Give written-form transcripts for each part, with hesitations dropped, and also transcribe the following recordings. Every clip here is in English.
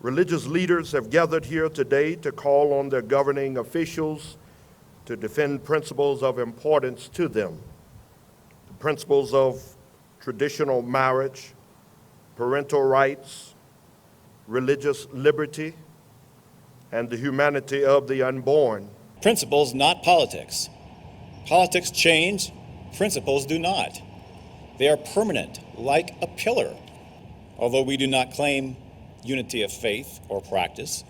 Religious leaders have gathered here today to call on their governing officials to defend principles of importance to them. The principles of traditional marriage, parental rights, religious liberty, and the humanity of the unborn. Principles, not politics. Politics change, principles do not. They are permanent, like a pillar. Although we do not claim unity of faith or practice,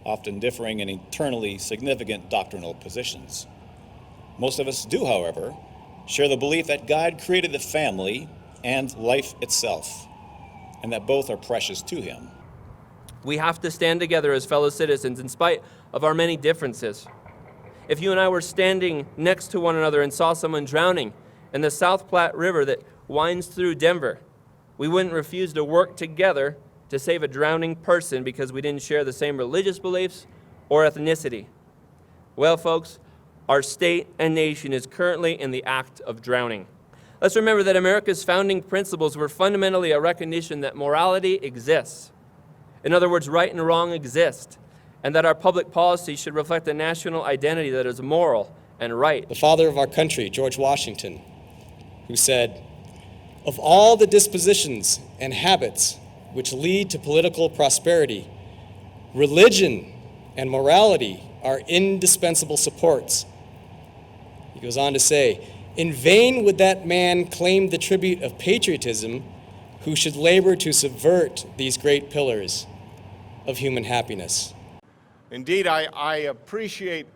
often differing in eternally significant doctrinal positions. Most of us do, however, share the belief that God created the family and life itself, and that both are precious to Him. We have to stand together as fellow citizens in spite of our many differences. If you and I were standing next to one another and saw someone drowning in the South Platte River that winds through Denver, we wouldn't refuse to work together to save a drowning person because we didn't share the same religious beliefs or ethnicity. Well, folks, our state and nation is currently in the act of drowning. Let's remember that America's founding principles were fundamentally a recognition that morality exists. In other words, right and wrong exist, and that our public policy should reflect a national identity that is moral and right. The father of our country, George Washington, who said, "Of all the dispositions and habits which lead to political prosperity, religion and morality are indispensable supports." He goes on to say, "In vain would that man claim the tribute of patriotism who should labor to subvert these great pillars of human happiness." Indeed, I appreciate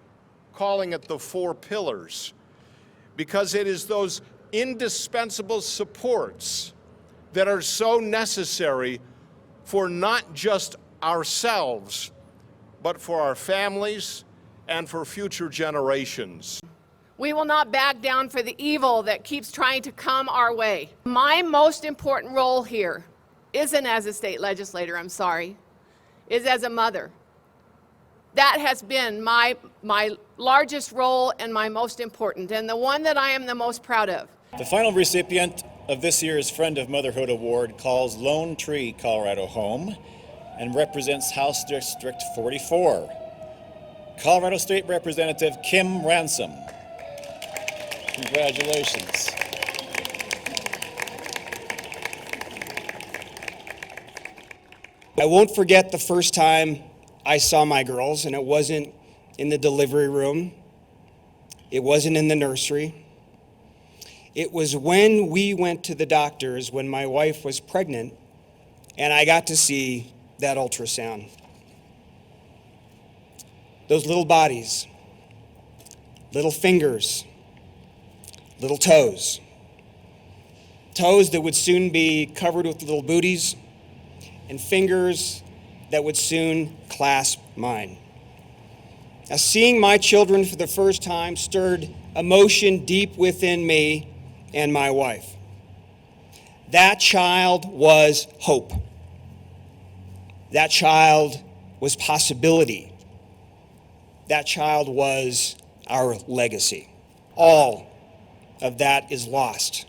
calling it the four pillars, because it is those indispensable supports that are so necessary for not just ourselves, but for our families and for future generations. We will not back down for the evil that keeps trying to come our way. My most important role here isn't as a state legislator, is as a mother. That has been my largest role and my most important, and the one that I am the most proud of. The final recipient of this year's Friend of Motherhood Award calls Lone Tree, Colorado home and represents House District 44. Colorado State Representative Kim Ransom. Congratulations. I won't forget the first time I saw my girls, and it wasn't in the delivery room. It wasn't in the nursery. It was when we went to the doctors when my wife was pregnant, and I got to see that ultrasound. Those little bodies, little fingers, little toes. Toes that would soon be covered with little booties, and fingers that would soon clasp mine. Now, seeing my children for the first time stirred emotion deep within me and my wife. That child was hope. That child was possibility. That child was our legacy. All of that is lost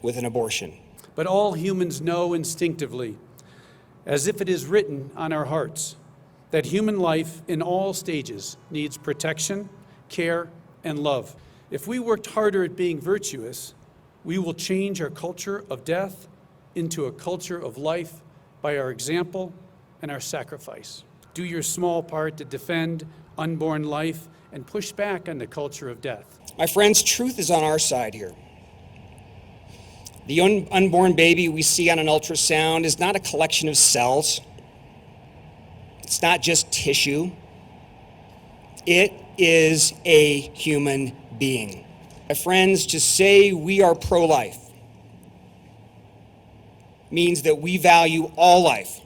with an abortion. But all humans know instinctively, as if it is written on our hearts, that human life in all stages needs protection, care, and love. If we worked harder at being virtuous, we will change our culture of death into a culture of life by our example and our sacrifice. Do your small part to defend unborn life and push back on the culture of death. My friends, truth is on our side here. The unborn baby we see on an ultrasound is not a collection of cells. It's not just tissue. It is a human being. My friends, to say we are pro-life means that we value all life,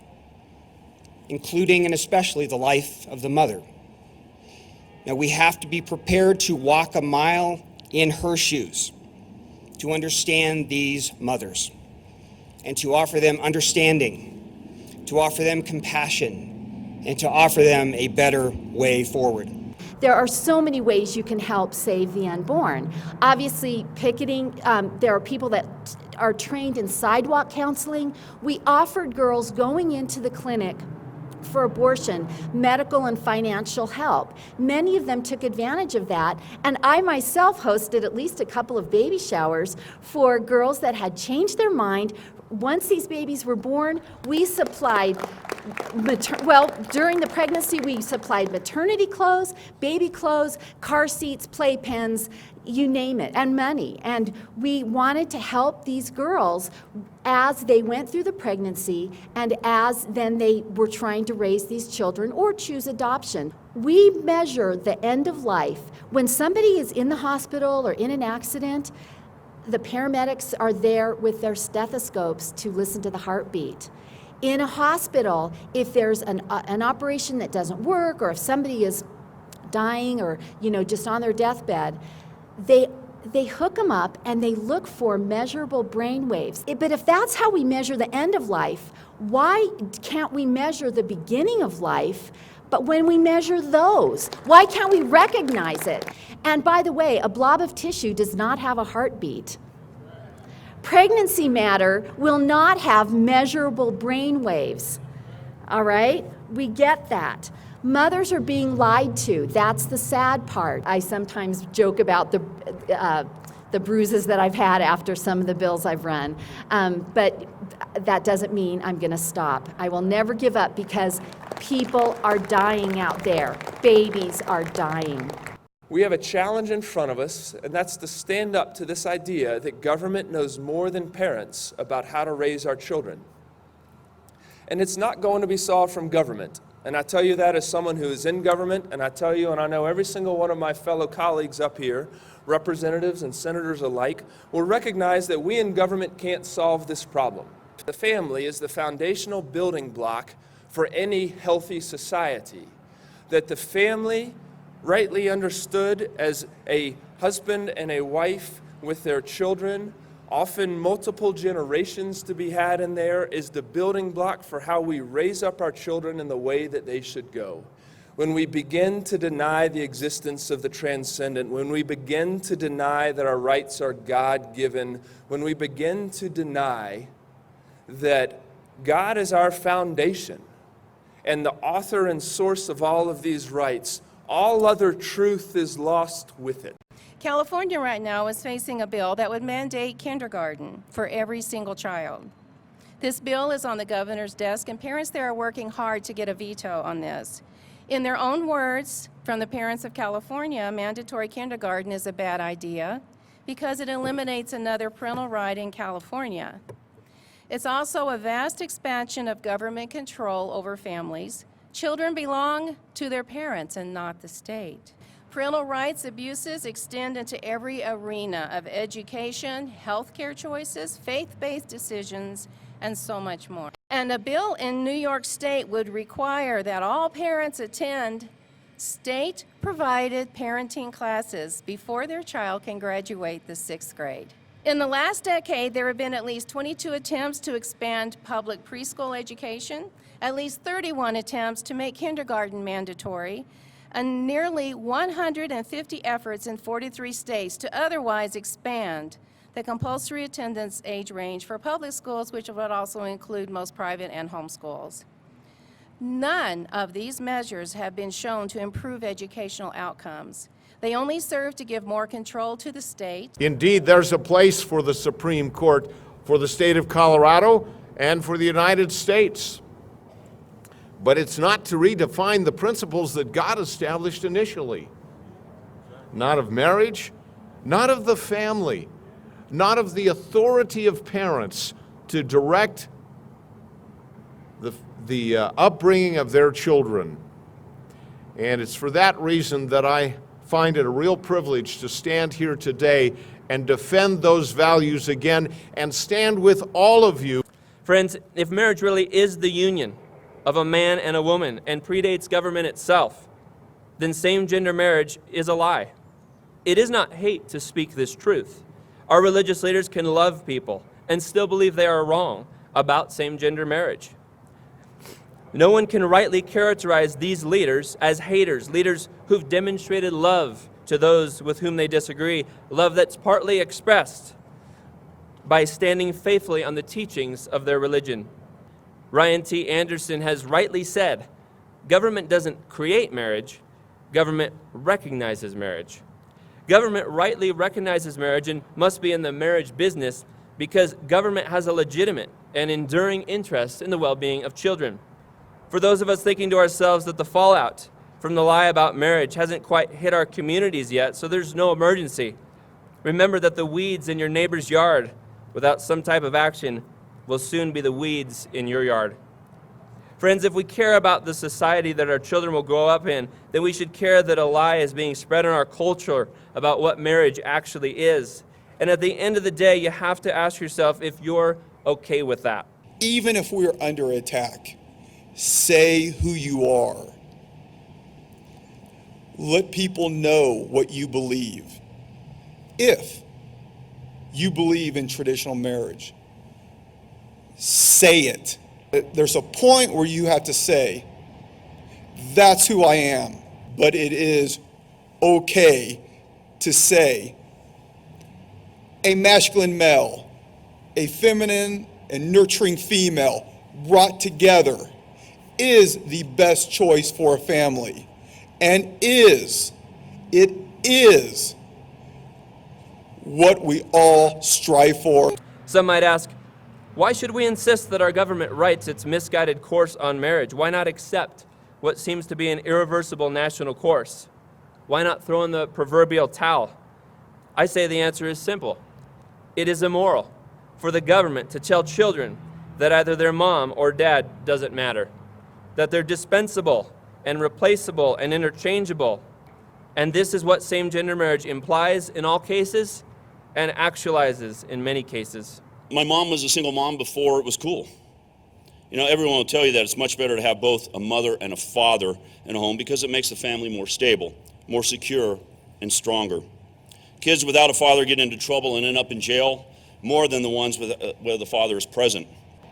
including and especially the life of the mother. Now, we have to be prepared to walk a mile in her shoes, to understand these mothers, and to offer them understanding, to offer them compassion, and to offer them a better way forward. There are so many ways you can help save the unborn. Obviously, picketing, there are people that are trained in sidewalk counseling. We offered girls going into the clinic for abortion, medical and financial help. Many of them took advantage of that, and I myself hosted at least a couple of baby showers for girls that had changed their mind. Once these babies were born, we supplied, during the pregnancy, we supplied maternity clothes, baby clothes, car seats, playpens, you name it, and money. And we wanted to help these girls as they went through the pregnancy and as then they were trying to raise these children or choose adoption. We measure the end of life. When somebody is in the hospital or in an accident, the paramedics are there with their stethoscopes to listen to the heartbeat. In a hospital, if there's an operation that doesn't work, or if somebody is dying or just on their deathbed, they hook them up and they look for measurable brain waves. But if that's how we measure the end of life, why can't we measure the beginning of life? But when we measure those, why can't we recognize it? And by the way, a blob of tissue does not have a heartbeat. Pregnancy matter will not have measurable brain waves. All right? We get that. Mothers are being lied to. That's the sad part. I sometimes joke about the bruises that I've had after some of the bills I've run. But that doesn't mean I'm going to stop. I will never give up because people are dying out there. Babies are dying. We have a challenge in front of us, and that's to stand up to this idea that government knows more than parents about how to raise our children. And it's not going to be solved from government. And I tell you that as someone who is in government, and I tell you, and I know every single one of my fellow colleagues up here, representatives and senators alike, will recognize that we in government can't solve this problem. The family is the foundational building block for any healthy society. That the family, rightly understood as a husband and a wife with their children, often multiple generations to be had in there, is the building block for how we raise up our children in the way that they should go. When we begin to deny the existence of the transcendent, when we begin to deny that our rights are God-given, when we begin to deny that God is our foundation and the author and source of all of these rights, all other truth is lost with it. California right now is facing a bill that would mandate kindergarten for every single child. This bill is on the governor's desk, and parents there are working hard to get a veto on this. In their own words, from the parents of California, mandatory kindergarten is a bad idea because it eliminates another parental right in California. It's also a vast expansion of government control over families. Children belong to their parents and not the state. Parental rights abuses extend into every arena of education, healthcare choices, faith-based decisions, and so much more. And a bill in New York State would require that all parents attend state-provided parenting classes before their child can graduate the 6th grade. In the last decade, there have been at least 22 attempts to expand public preschool education, at least 31 attempts to make kindergarten mandatory, and nearly 150 efforts in 43 states to otherwise expand the compulsory attendance age range for public schools, which would also include most private and home schools. None of these measures have been shown to improve educational outcomes. They only serve to give more control to the state. Indeed, there's a place for the Supreme Court for the state of Colorado and for the United States. But it's not to redefine the principles that God established initially. Not of marriage, not of the family, not of the authority of parents to direct the upbringing of their children. And it's for that reason that I find it a real privilege to stand here today and defend those values again and stand with all of you. Friends, if marriage really is the union of a man and a woman and predates government itself, then same-gender marriage is a lie. It is not hate to speak this truth. Our religious leaders can love people and still believe they are wrong about same-gender marriage. No one can rightly characterize these leaders as haters, leaders who've demonstrated love to those with whom they disagree, love that's partly expressed by standing faithfully on the teachings of their religion. Ryan T. Anderson has rightly said, government doesn't create marriage, government recognizes marriage. Government rightly recognizes marriage and must be in the marriage business because government has a legitimate and enduring interest in the well-being of children. For those of us thinking to ourselves that the fallout from the lie about marriage hasn't quite hit our communities yet, so there's no emergency, remember that the weeds in your neighbor's yard without some type of action will soon be the weeds in your yard. Friends, if we care about the society that our children will grow up in, then we should care that a lie is being spread in our culture about what marriage actually is. And at the end of the day, you have to ask yourself if you're okay with that. Even if we're under attack, say who you are. Let people know what you believe. If you believe in traditional marriage, say it. There's a point where you have to say, that's who I am. But it is okay to say, a masculine male, a feminine and nurturing female brought together is the best choice for a family. And it is what we all strive for. Some might ask, why should we insist that our government writes its misguided course on marriage? Why not accept what seems to be an irreversible national course? Why not throw in the proverbial towel? I say the answer is simple. It is immoral for the government to tell children that either their mom or dad doesn't matter, that they're dispensable and replaceable and interchangeable. And this is what same-gender marriage implies in all cases and actualizes in many cases. My mom was a single mom before it was cool. You know, everyone will tell you that it's much better to have both a mother and a father in a home because it makes the family more stable, more secure, and stronger. Kids without a father get into trouble and end up in jail more than the ones where the father is present.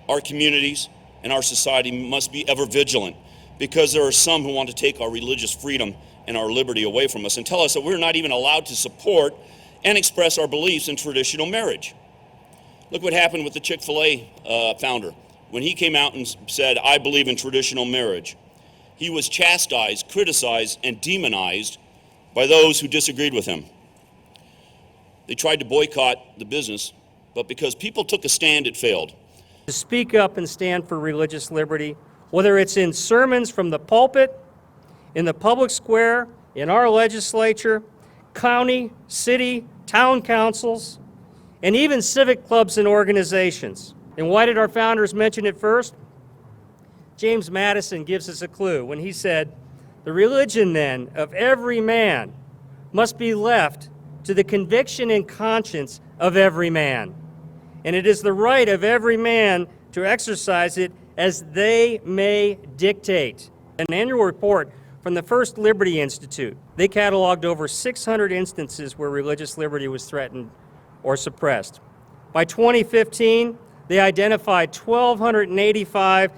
Our communities and our society must be ever vigilant because there are some who want to take our religious freedom and our liberty away from us and tell us that we're not even allowed to support and express our beliefs in traditional marriage. Look what happened with the Chick-fil-A founder. When he came out and said, I believe in traditional marriage, he was chastised, criticized, and demonized by those who disagreed with him. They tried to boycott the business, but because people took a stand, it failed. To speak up and stand for religious liberty, whether it's in sermons from the pulpit, in the public square, in our legislature, county, city, town councils, and even civic clubs and organizations. And why did our founders mention it first? James Madison gives us a clue when he said, the religion then of every man must be left to the conviction and conscience of every man. And it is the right of every man to exercise it as they may dictate. An annual report from the First Liberty Institute, they cataloged over 600 instances where religious liberty was threatened or suppressed. By 2015, they identified 1,285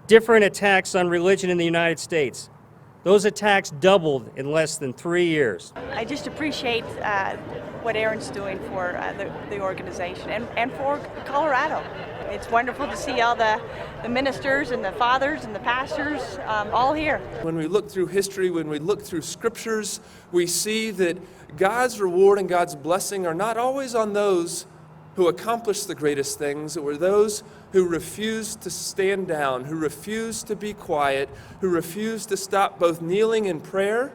different attacks on religion in the United States. Those attacks doubled in less than 3 years. I just appreciate what Aaron's doing for the organization and for Colorado. It's wonderful to see all the ministers and the fathers and the pastors all here. When we look through history, when we look through scriptures, we see that God's reward and God's blessing are not always on those who accomplish the greatest things. It were those who refused to stand down, who refused to be quiet, who refused to stop both kneeling in prayer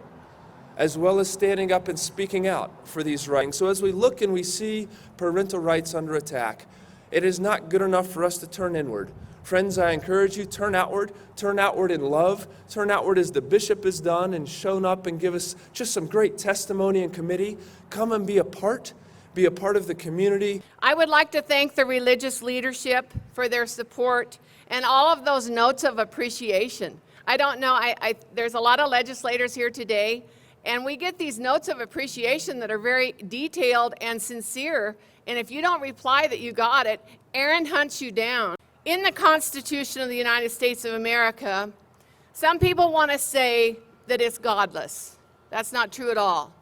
as well as standing up and speaking out for these rights. So as we look and we see parental rights under attack, it is not good enough for us to turn inward. Friends, I encourage you, turn outward in love, turn outward as the bishop has done and shown up and give us just some great testimony and committee. Come and be a part of the community. I would like to thank the religious leadership for their support and all of those notes of appreciation. I don't know, there's a lot of legislators here today, and we get these notes of appreciation that are very detailed and sincere, and if you don't reply that you got it, Aaron hunts you down. In the Constitution of the United States of America, some people want to say that it's godless. That's not true at all.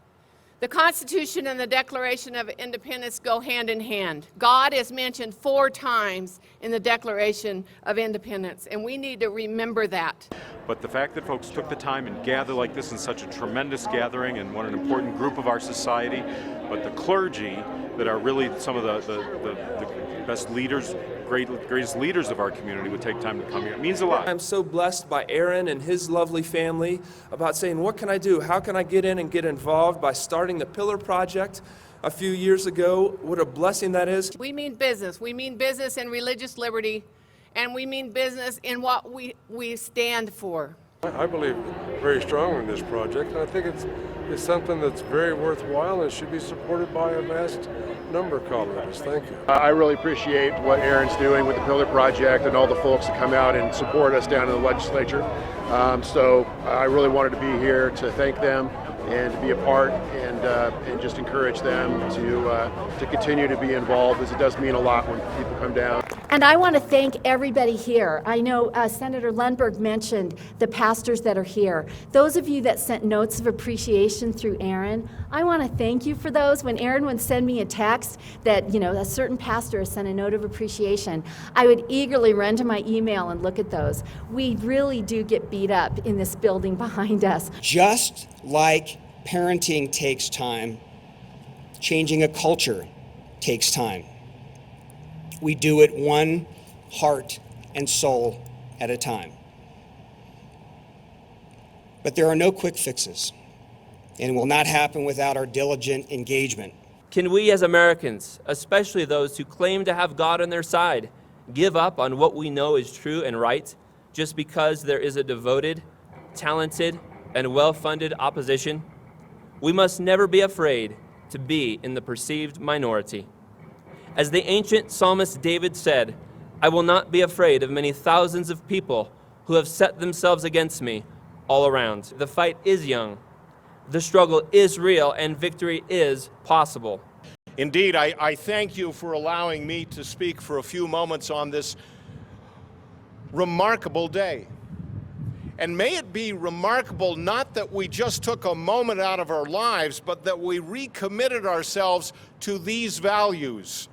The Constitution and the Declaration of Independence go hand in hand. God is mentioned 4 times in the Declaration of Independence, and we need to remember that. But the fact that folks took the time and gathered like this in such a tremendous gathering and what an important group of our society, but the clergy that are really some of the best leaders, greatest leaders of our community would take time to come here. It means a lot. I'm so blessed by Aaron and his lovely family about saying, what can I do? How can I get in and get involved by starting the Pillar Project a few years ago? What a blessing that is. We mean business. We mean business in religious liberty, and we mean business in what we stand for. I believe very strongly in this project, and I think it's something that's very worthwhile and should be supported by a vast number of Coloradans. Thank you. I really appreciate what Aaron's doing with the Pillar Project and all the folks that come out and support us down in the legislature. So I really wanted to be here to thank them and to be a part and just encourage them to continue to be involved, as it does mean a lot when people come down. And I want to thank everybody here. I know Senator Lundberg mentioned the pastors that are here. Those of you that sent notes of appreciation through Aaron, I want to thank you for those. When Aaron would send me a text that, a certain pastor has sent a note of appreciation, I would eagerly run to my email and look at those. We really do get beat up in this building behind us. Just like parenting takes time, changing a culture takes time. We do it one heart and soul at a time. But there are no quick fixes, and it will not happen without our diligent engagement. Can we as Americans, especially those who claim to have God on their side, give up on what we know is true and right just because there is a devoted, talented, and well-funded opposition? We must never be afraid to be in the perceived minority. As the ancient psalmist David said, I will not be afraid of many thousands of people who have set themselves against me all around. The fight is young, the struggle is real, and victory is possible. Indeed, I thank you for allowing me to speak for a few moments on this remarkable day. And may it be remarkable not that we just took a moment out of our lives, but that we recommitted ourselves to these values.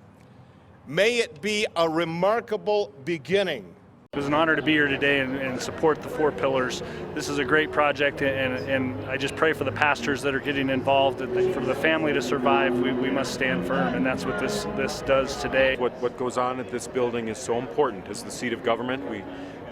May it be a remarkable beginning. It was an honor to be here today and support the 4 pillars. This is a great project, and I just pray for the pastors that are getting involved, and for the family to survive. We must stand firm, and that's what this does today. What goes on at this building is so important. As the seat of government, we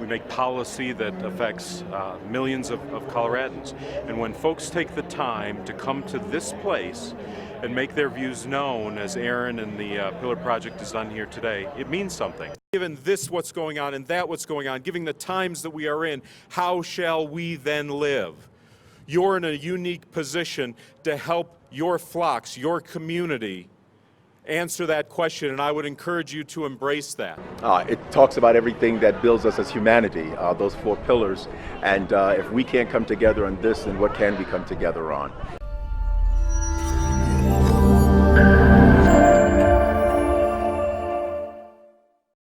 make policy that affects millions of Coloradans. And when folks take the time to come to this place and make their views known, as Aaron and the Pillar Project has done here today, it means something. Given this what's going on and that what's going on, given the times that we are in, how shall we then live? You're in a unique position to help your flocks, your community, answer that question, and I would encourage you to embrace that. It talks about everything that builds us as humanity, those 4 pillars, and if we can't come together on this, then what can we come together on?